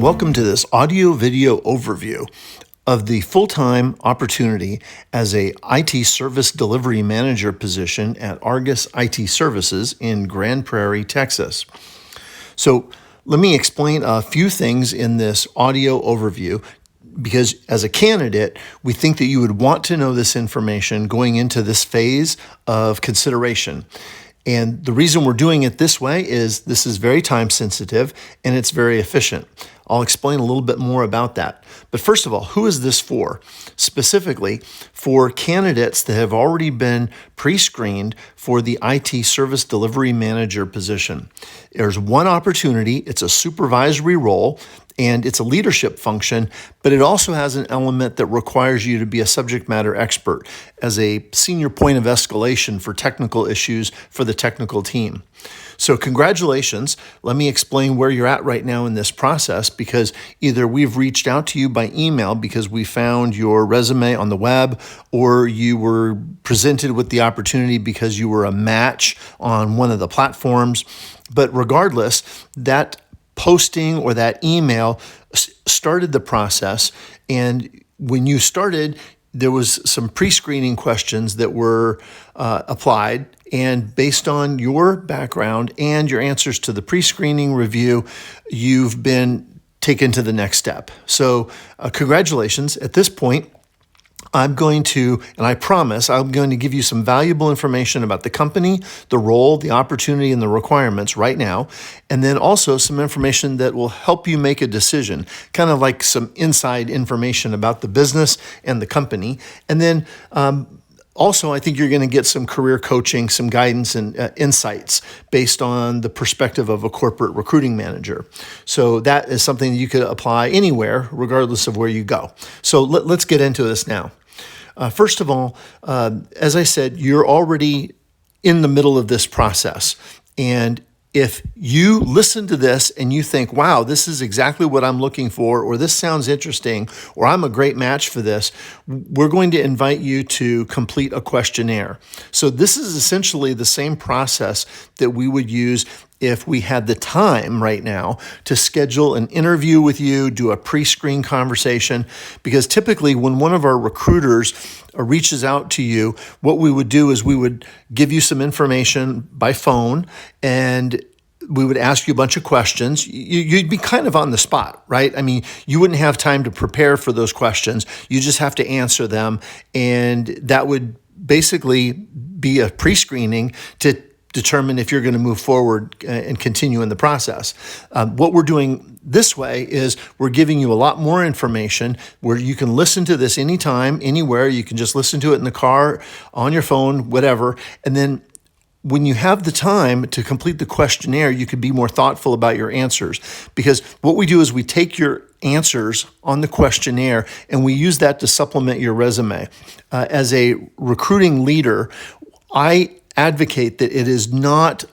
welcome to this audio-video overview of the full-time opportunity as a IT Service Delivery Manager position at Argus IT Services in Grand Prairie, Texas. So let me explain a few things in this audio overview, because as a candidate, we think that you would want to know this information going into this phase of consideration. And the reason we're doing it this way is this is very time sensitive and it's very efficient. I'll explain a little bit more about that. But first of all, who is this for? Specifically for candidates that have already been pre-screened for the IT Service Delivery Manager position. There's one opportunity. It's a supervisory role and it's a leadership function, but it also has an element that requires you to be a subject matter expert as a senior point of escalation for technical issues for the technical team. So congratulations. Let me explain where you're at right now in this process, because either we've reached out to you by email because we found your resume on the web, or you were presented with the opportunity because you were a match on one of the platforms. But regardless, that posting or that email started the process. And when you started, there was some pre-screening questions that were applied. And based on your background and your answers to the pre-screening review, you've been taken to the next step. So congratulations. At this point, I'm going to, and I promise, I'm going to give you some valuable information about the company, the role, the opportunity, and the requirements right now. And then also some information that will help you make a decision, kind of like some inside information about the business and the company. And then also, I think you're going to get some career coaching, some guidance and insights based on the perspective of a corporate recruiting manager. So that is something that you could apply anywhere, regardless of where you go. So let's get into this now. First of all, as I said, you're already in the middle of this process. And if you listen to this and you think, wow, this is exactly what I'm looking for, or this sounds interesting, or I'm a great match for this, we're going to invite you to complete a questionnaire. So this is essentially the same process that we would use if we had the time right now to schedule an interview with you, do a pre-screen conversation, because typically when one of our recruiters reaches out to you, what we would do is we would give you some information by phone and we would ask you a bunch of questions. You'd be kind of on the spot, right? I mean, you wouldn't have time to prepare for those questions. You just have to answer them. And that would basically be a pre-screening to determine if you're going to move forward and continue in the process. What we're doing this way is we're giving you a lot more information where you can listen to this anytime, anywhere. You can just listen to it in the car, on your phone, whatever. And then when you have the time to complete the questionnaire, you could be more thoughtful about your answers. Because what we do is we take your answers on the questionnaire and we use that to supplement your resume. As a recruiting leader, I advocate that it's not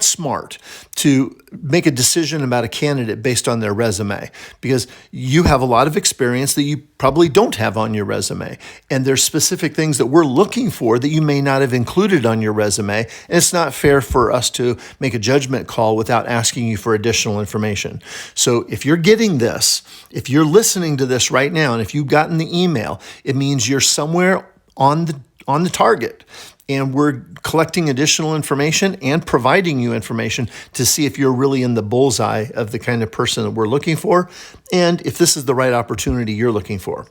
smart to make a decision about a candidate based on their resume, because you have a lot of experience that you probably don't have on your resume. And there's specific things that we're looking for that you may not have included on your resume. And it's not fair for us to make a judgment call without asking you for additional information. So if you're getting this, if you're listening to this right now, and if you've gotten the email, it means you're somewhere on the target. And we're collecting additional information and providing you information to see if you're really in the bullseye of the kind of person that we're looking for, and if this is the right opportunity you're looking for.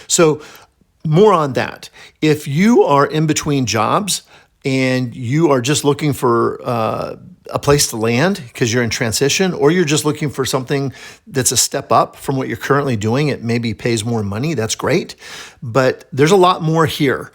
So more on that. If you are in between jobs and you are just looking for a place to land because you're in transition, or you're just looking for something that's a step up from what you're currently doing, it maybe pays more money, that's great. But there's a lot more here.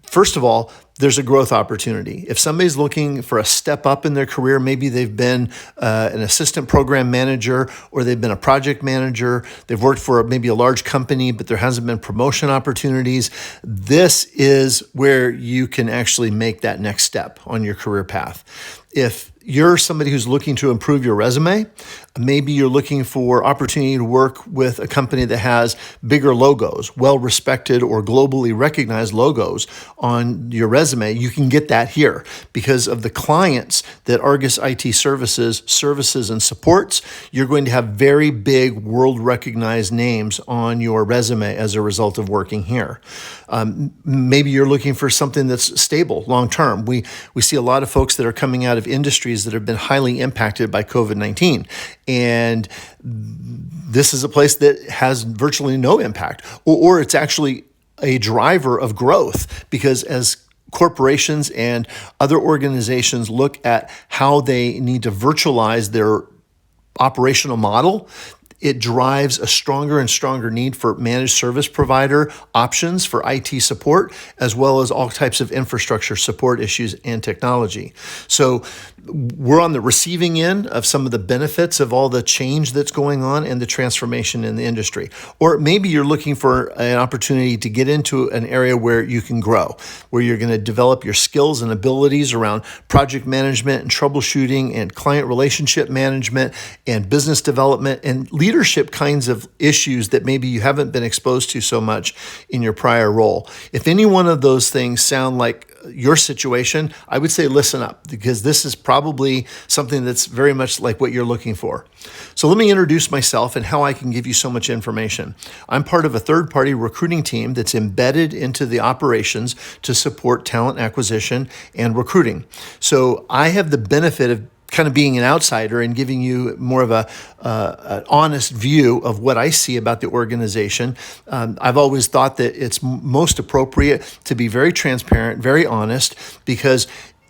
First of all, there's a growth opportunity. If somebody's looking for a step up in their career, maybe they've been an assistant program manager, or they've been a project manager, they've worked for maybe a large company, but there hasn't been promotion opportunities. This is where you can actually make that next step on your career path. If you're somebody who's looking to improve your resume, maybe you're looking for opportunity to work with a company that has bigger logos, well-respected or globally recognized logos on your resume, you can get that here because of the clients that Argus IT services and supports. You're going to have very big world-recognized names on your resume as a result of working here. Maybe you're looking for something that's stable long-term. We see a lot of folks that are coming out of industries that have been highly impacted by COVID-19. And this is a place that has virtually no impact, or it's actually a driver of growth because as corporations and other organizations look at how they need to virtualize their operational model, it drives a stronger and stronger need for managed service provider options for IT support, as well as all types of infrastructure support issues and technology. So we're on the receiving end of some of the benefits of all the change that's going on and the transformation in the industry. Or maybe you're looking for an opportunity to get into an area where you can grow, where you're going to develop your skills and abilities around project management and troubleshooting and client relationship management and business development and leadership kinds of issues that maybe you haven't been exposed to so much in your prior role. If any one of those things sound like your situation, I would say listen up because this is probably something that's very much like what you're looking for. So let me introduce myself and how I can give you so much information. I'm part of a third-party recruiting team that's embedded into the operations to support talent acquisition and recruiting. So I have the benefit of kind of being an outsider and giving you more of an honest view of what I see about the organization. I've always thought that it's most appropriate to be very transparent, very honest, because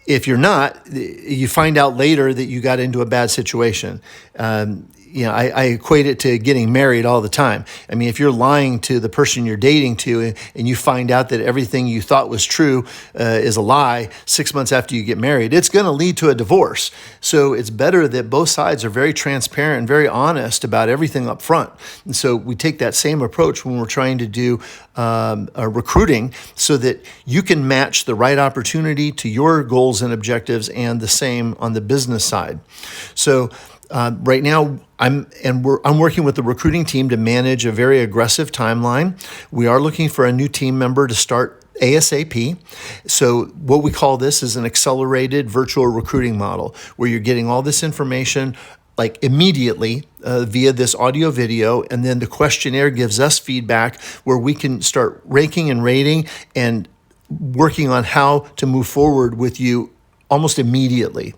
if you're not, you find out later that you got into a bad situation. I equate it to getting married all the time. I mean, if you're lying to the person you're dating to and you find out that everything you thought was true is a lie 6 months after you get married, it's going to lead to a divorce. So it's better that both sides are very transparent and very honest about everything up front. And so we take that same approach when we're trying to do recruiting so that you can match the right opportunity to your goals and objectives and the same on the business side. So right now, I'm working with the recruiting team to manage a very aggressive timeline. We are looking for a new team member to start ASAP. So what we call this is an accelerated virtual recruiting model, where you're getting all this information like immediately via this audio video, and then the questionnaire gives us feedback where we can start ranking and rating and working on how to move forward with you almost immediately.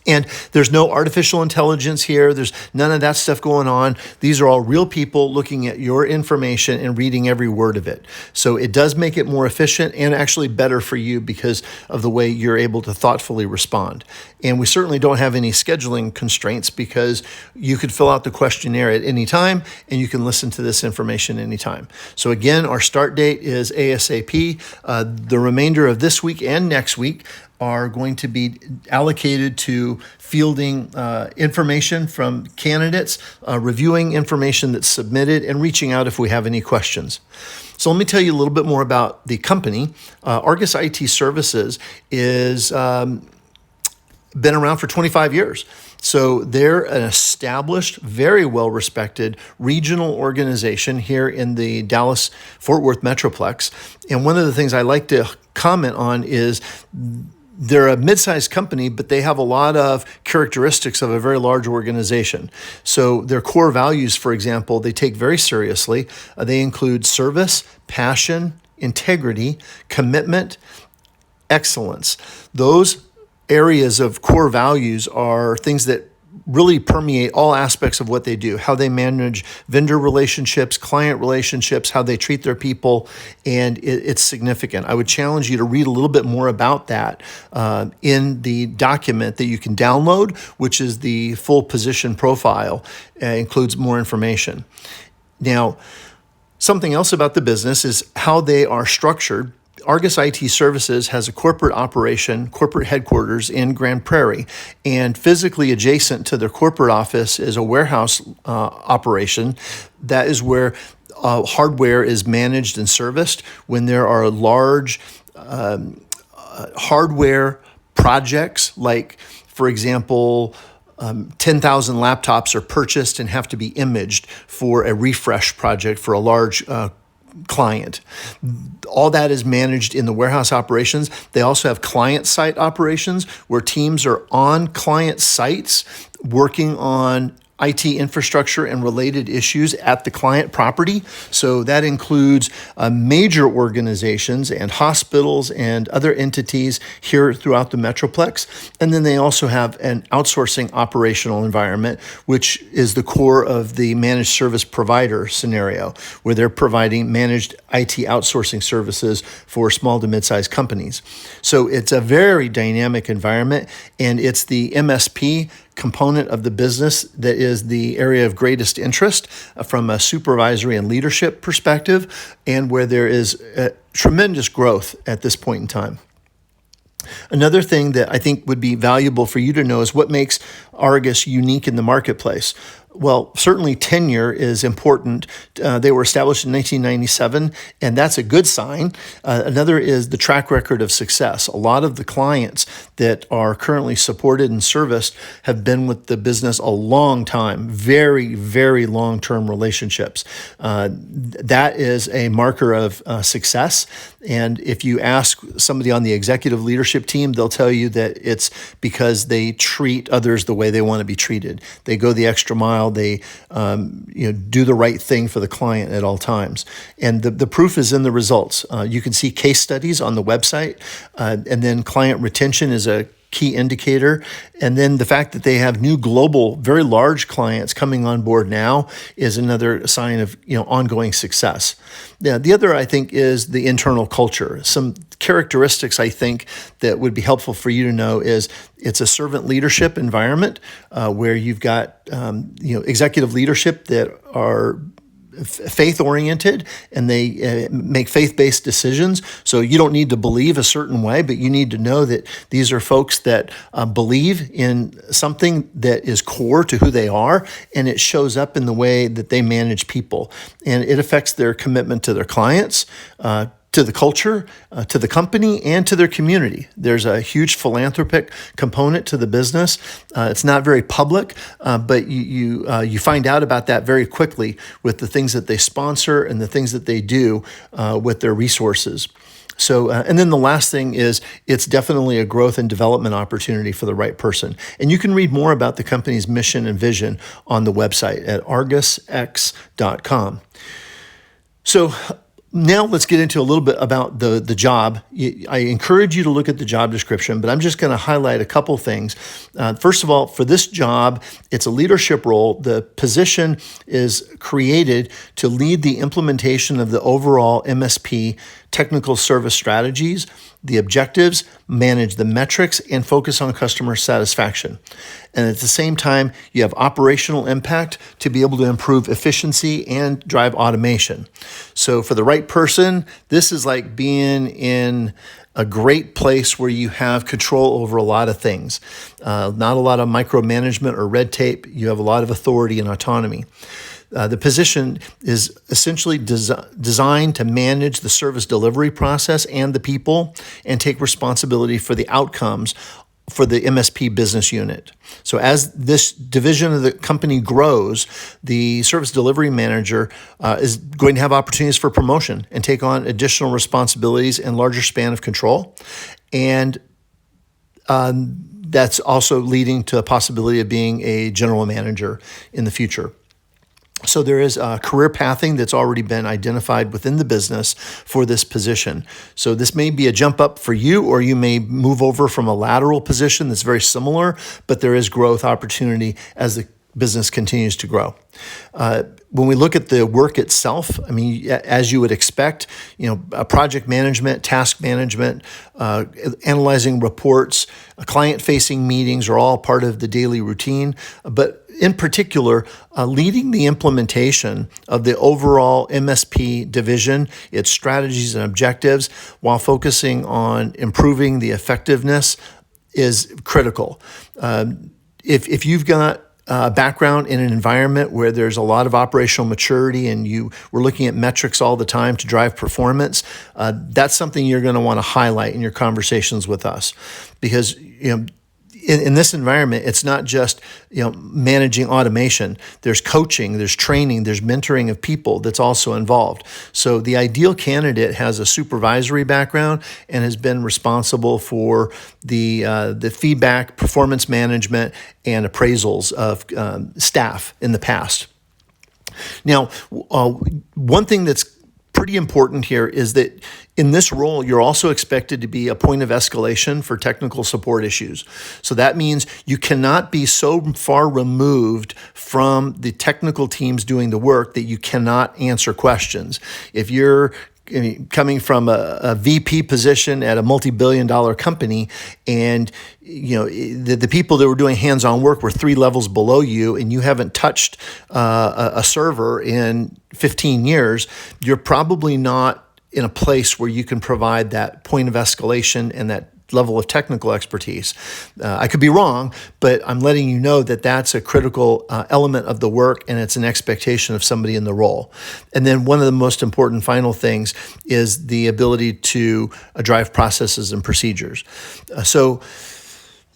And there's no artificial intelligence here. There's none of that stuff going on. These are all real people looking at your information and reading every word of it. So it does make it more efficient and actually better for you because of the way you're able to thoughtfully respond. And we certainly don't have any scheduling constraints because you could fill out the questionnaire at any time and you can listen to this information anytime. So again, our start date is ASAP. The remainder of this week and next week are going to be allocated to fielding information from candidates, reviewing information that's submitted, and reaching out if we have any questions. So let me tell you a little bit more about the company. Argus IT Services is been around for 25 years. So they're an established, very well-respected regional organization here in the Dallas-Fort Worth Metroplex. And one of the things I like to comment on is they're a mid-sized company, but they have a lot of characteristics of a very large organization. So their core values, for example, they take very seriously. They include service, passion, integrity, commitment, excellence. Those areas of core values are things that really permeate all aspects of what they do, how they manage vendor relationships, client relationships, how they treat their people, and it's significant. I would challenge you to read a little bit more about that in the document that you can download, which is the full position profile. Includes more information. Now, something else about the business is how they are structured. Argus IT Services has a corporate headquarters in Grand Prairie, and physically adjacent to their corporate office is a warehouse operation. That is where hardware is managed and serviced when there are large hardware projects like for example, 10,000 laptops are purchased and have to be imaged for a refresh project for a large client. All that is managed in the warehouse operations. They also have client site operations where teams are on client sites working on IT infrastructure and related issues at the client property. So that includes major organizations and hospitals and other entities here throughout the Metroplex. And then they also have an outsourcing operational environment, which is the core of the managed service provider scenario, where they're providing managed IT outsourcing services for small to mid-sized companies. So it's a very dynamic environment, and it's the MSP component of the business that is the area of greatest interest from a supervisory and leadership perspective, and where there is tremendous growth at this point in time. Another thing that I think would be valuable for you to know is what makes Argus unique in the marketplace. Well, certainly tenure is important. They were established in 1997, and that's a good sign. Another is the track record of success. A lot of the clients that are currently supported and serviced have been with the business a long time, very, very long-term relationships. That is a marker of success. And if you ask somebody on the executive leadership team, they'll tell you that it's because they treat others the way they want to be treated. They go the extra mile. They do the right thing for the client at all times. And the proof is in the results. You can see case studies on the website, and then client retention is a key indicator. And then the fact that they have new global, very large clients coming on board now is another sign of ongoing success. Now, the other, I think, is the internal culture. Some characteristics I think that would be helpful for you to know is it's a servant leadership environment where you've got executive leadership that are faith-oriented, and they make faith-based decisions. So you don't need to believe a certain way, but you need to know that these are folks that believe in something that is core to who they are, and it shows up in the way that they manage people. And it affects their commitment to their clients, to the culture, to the company, and to their community. There's a huge philanthropic component to the business. It's not very public, but you find out about that very quickly with the things that they sponsor and the things that they do with their resources. So, and then the last thing is it's definitely a growth and development opportunity for the right person. And you can read more about the company's mission and vision on the website at argusx.com. So, now let's get into a little bit about the job. I encourage you to look at the job description, but I'm just going to highlight a couple things. First of all, for this job, it's a leadership role. The position is created to lead the implementation of the overall MSP technical service strategies, the objectives, manage the metrics, and focus on customer satisfaction. And at the same time, you have operational impact to be able to improve efficiency and drive automation. So for the right person, this is like being in a great place where you have control over a lot of things. Not a lot of micromanagement or red tape. You have a lot of authority and autonomy. The position is essentially designed to manage the service delivery process and the people, and take responsibility for the outcomes for the MSP business unit. So as this division of the company grows, the service delivery manager is going to have opportunities for promotion and take on additional responsibilities and larger span of control. And that's also leading to a possibility of being a general manager in the future. So there is a career pathing that's already been identified within the business for this position. So this may be a jump up for you, or you may move over from a lateral position that's very similar, but there is growth opportunity as the business continues to grow. When we look at the work itself, I mean, as you would expect, project management, task management, analyzing reports, client-facing meetings are all part of the daily routine. But in particular, leading the implementation of the overall MSP division, its strategies and objectives, while focusing on improving the effectiveness is critical. If you've got a background in an environment where there's a lot of operational maturity and you were looking at metrics all the time to drive performance, that's something you're going to want to highlight in your conversations with us, because in this environment, it's not just managing automation. There's coaching, there's training, there's mentoring of people that's also involved. So the ideal candidate has a supervisory background and has been responsible for the feedback, performance management, and appraisals of staff in the past. Now, one thing that's pretty important here is that in this role, you're also expected to be a point of escalation for technical support issues. So that means you cannot be so far removed from the technical teams doing the work that you cannot answer questions. If you're coming from a VP position at a multi-billion-dollar company, and the people that were doing hands-on work were 3 levels below you, and you haven't touched a server in 15 years, you're probably not in a place where you can provide that point of escalation and that level of technical expertise. I could be wrong, but I'm letting you know that that's a critical element of the work, and it's an expectation of somebody in the role. And then one of the most important final things is the ability to drive processes and procedures. So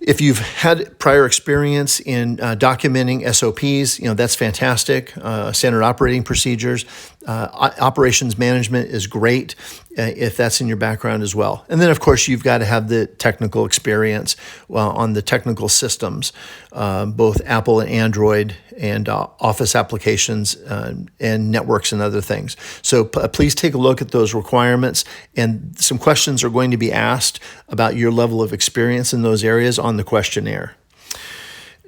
if you've had prior experience in documenting SOPs, that's fantastic. Standard operating procedures, operations management is great if that's in your background as well. And then, of course, you've got to have the technical experience on the technical systems, both Apple and Android and Office applications and networks and other things. So please take a look at those requirements, and some questions are going to be asked about your level of experience in those areas on the questionnaire.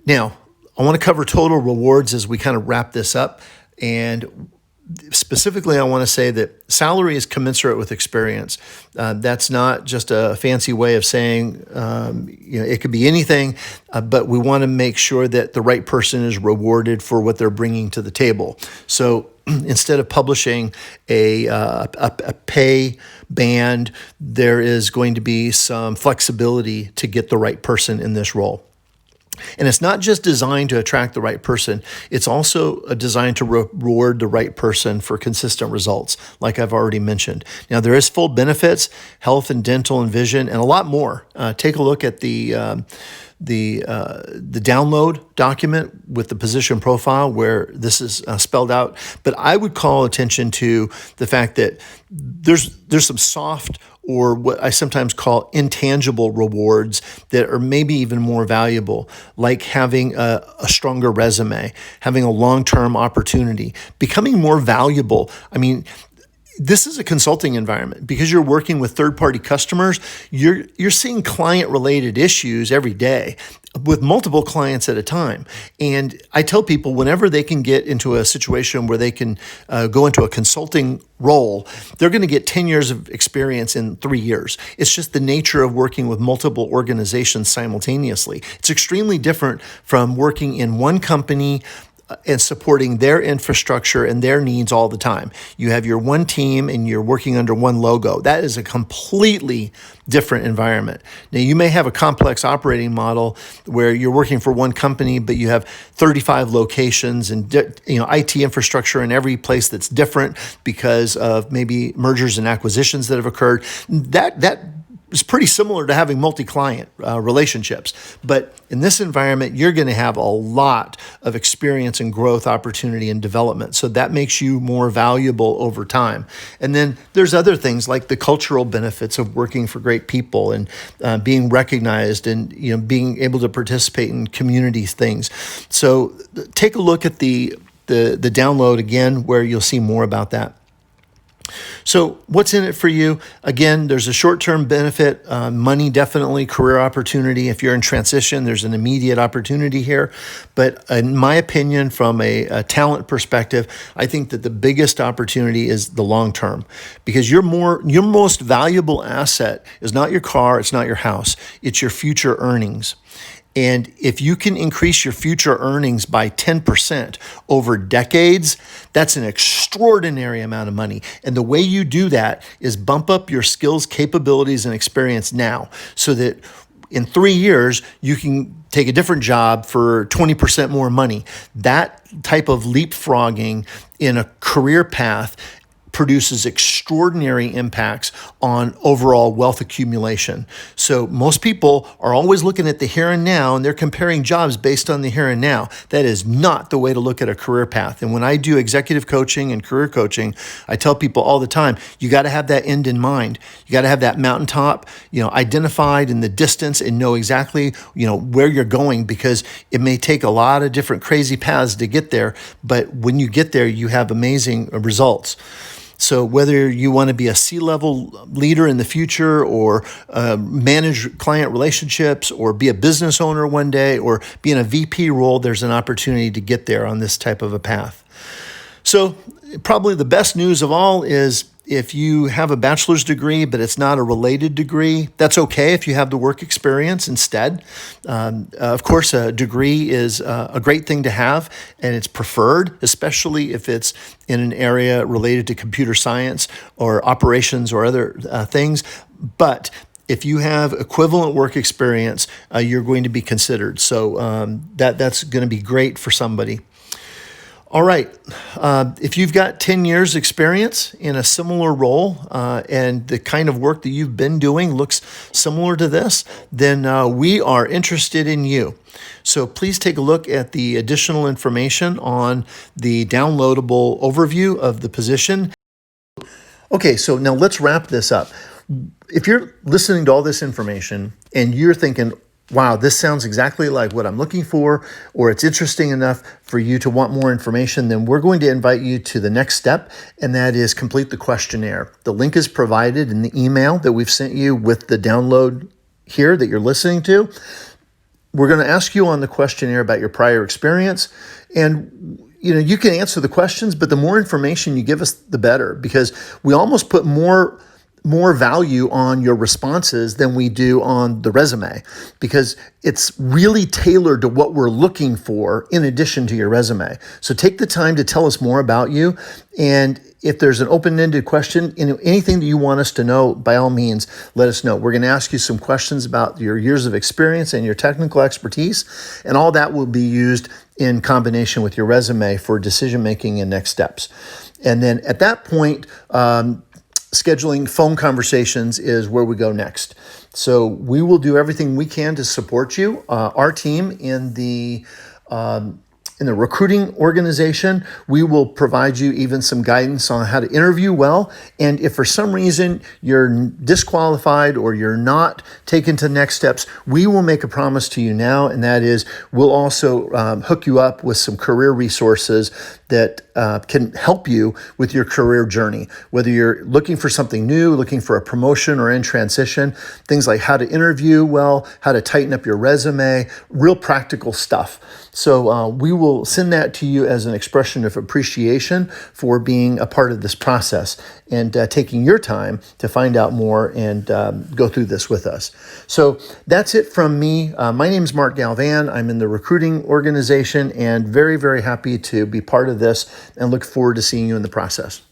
Now, I want to cover total rewards as we kind of wrap this up. And specifically, I want to say that salary is commensurate with experience. That's not just a fancy way of saying, it could be anything, but we want to make sure that the right person is rewarded for what they're bringing to the table. So instead of publishing a pay band, there is going to be some flexibility to get the right person in this role. And it's not just designed to attract the right person. It's also designed to reward the right person for consistent results, like I've already mentioned. Now, there is full benefits, health and dental and vision, and a lot more. Take a look at the download document with the position profile where this is spelled out. But I would call attention to the fact that there's some soft, or what I sometimes call intangible rewards that are maybe even more valuable, like having a stronger resume, having a long-term opportunity, becoming more valuable. I mean, this is a consulting environment because you're working with third-party customers. You're seeing client-related issues every day with multiple clients at a time. And I tell people whenever they can get into a situation where they can go into a consulting role, they're going to get 10 years of experience in 3 years. It's just the nature of working with multiple organizations simultaneously. It's extremely different from working in one company and supporting their infrastructure and their needs all the time. You have your one team and you're working under one logo. That is a completely different environment. Now, you may have a complex operating model where you're working for one company, but you have 35 locations and IT infrastructure in every place that's different because of maybe mergers and acquisitions that have occurred. That is pretty similar to having multi-client relationships. But in this environment, you're going to have a lot of experience and growth opportunity and development. So that makes you more valuable over time. And then there's other things like the cultural benefits of working for great people and being recognized and being able to participate in community things. So take a look at the download again, where you'll see more about that. So what's in it for you? Again, there's a short-term benefit, money definitely, career opportunity. If you're in transition, there's an immediate opportunity here. But in my opinion, from a talent perspective, I think that the biggest opportunity is the long-term, because your most valuable asset is not your car, it's not your house, it's your future earnings. And if you can increase your future earnings by 10% over decades, that's an extraordinary amount of money. And the way you do that is bump up your skills, capabilities, and experience now so that in 3 years, you can take a different job for 20% more money. That type of leapfrogging in a career path produces extraordinary impacts on overall wealth accumulation. So most people are always looking at the here and now, and they're comparing jobs based on the here and now. That is not the way to look at a career path. And when I do executive coaching and career coaching, I tell people all the time, you got to have that end in mind. You got to have that mountaintop, identified in the distance and know exactly, where you're going, because it may take a lot of different crazy paths to get there. But when you get there, you have amazing results. So whether you want to be a C-level leader in the future, or manage client relationships, or be a business owner one day, or be in a VP role, there's an opportunity to get there on this type of a path. So probably the best news of all is, if you have a bachelor's degree, but it's not a related degree, that's okay if you have the work experience instead. Of course, a degree is a great thing to have, and it's preferred, especially if it's in an area related to computer science or operations or other things. But if you have equivalent work experience, you're going to be considered. So that's going to be great for somebody. All right, if you've got 10 years experience in a similar role, and the kind of work that you've been doing looks similar to this, then we are interested in you. So please take a look at the additional information on the downloadable overview of the position. Okay, so now let's wrap this up. If you're listening to all this information and you're thinking, wow, this sounds exactly like what I'm looking for, or it's interesting enough for you to want more information, then we're going to invite you to the next step, and that is complete the questionnaire. The link is provided in the email that we've sent you with the download here that you're listening to. We're going to ask you on the questionnaire about your prior experience, and you can answer the questions, but the more information you give us, the better, because we almost put more value on your responses than we do on the resume, because it's really tailored to what we're looking for in addition to your resume. So take the time to tell us more about you. And if there's an open-ended question, anything that you want us to know, by all means, let us know. We're going to ask you some questions about your years of experience and your technical expertise, and all that will be used in combination with your resume for decision-making and next steps. And then at that point, scheduling phone conversations is where we go next. So we will do everything we can to support you. Our team in the recruiting organization, we will provide you even some guidance on how to interview well. And if for some reason you're disqualified or you're not taken to next steps, we will make a promise to you now, and that is we'll also hook you up with some career resources that can help you with your career journey. Whether you're looking for something new, looking for a promotion, or in transition, things like how to interview well, how to tighten up your resume, real practical stuff. So we will send that to you as an expression of appreciation for being a part of this process and taking your time to find out more and go through this with us. So that's it from me. My name is Mark Galvan. I'm in the recruiting organization and very, very happy to be part of this, and look forward to seeing you in the process.